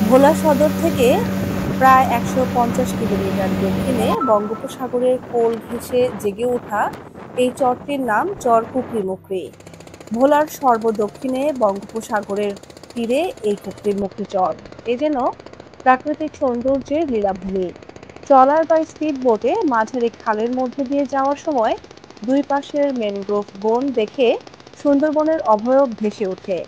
ভোলা সদর থেকে প্রায় ১৫০ কিলোমিটার দক্ষিণে বঙ্গোপসাগরের কোল ঘেঁষে জেগে ওঠা এই চরটির নাম চর কুকরিমুকরি। ভোলার সর্বদক্ষিণে বঙ্গোপসাগরের তীরে এই কুকরিমুকরি চর এ যেন প্রাকৃতিক সৌন্দর্যের লীলাভূমি। ট্রলার বা স্পিড বোটে মাঝারি খালের মধ্যে দিয়ে যাওয়ার সময় দুই পাশের ম্যানগ্রোভ বন দেখে সুন্দরবনের অভয়ব ভেসে ওঠে।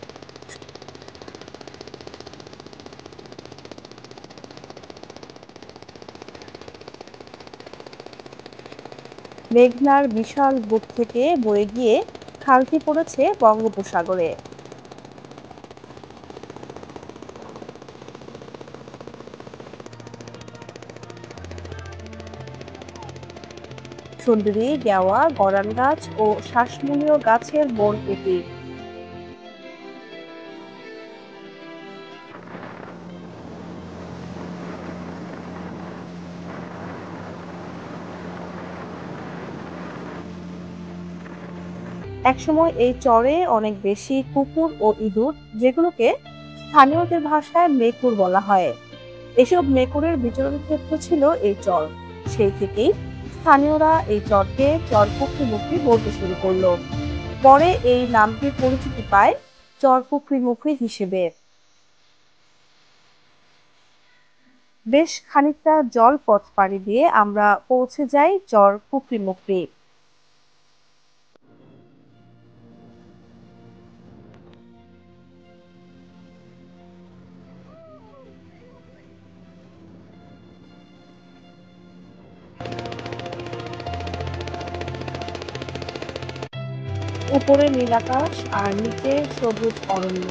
মেঘনার বিশাল বুক থেকে বয়ে গিয়ে খালটি পড়েছে বঙ্গোপসাগরে। সুন্দরী, গেওয়া, গরান গাছ ও শ্বাসমূলীয় গাছের বন এটি। একসময় এই চরে অনেক বেশি কুকুর ও ইঁদুর, যেগুলোকে স্থানীয়দের ভাষায় মেকুর বলা হয়। এসব মেকুরের বিচরণ ক্ষেত্র ছিল এই চর। সেই থেকেই স্থানীয়রা এই চরকে চর কুকরিমুকরি বলতে শুরু করলো। পরে এই নামটির পরিচিতি পায় চর কুকরিমুকরি হিসেবে। বেশ খানিকটা জলপথ পাড়ি দিয়ে আমরা পৌঁছে যাই চর কুকরিমুকরি। উপরে নীল আকাশ আর নিচে সবুজ অরণ্য।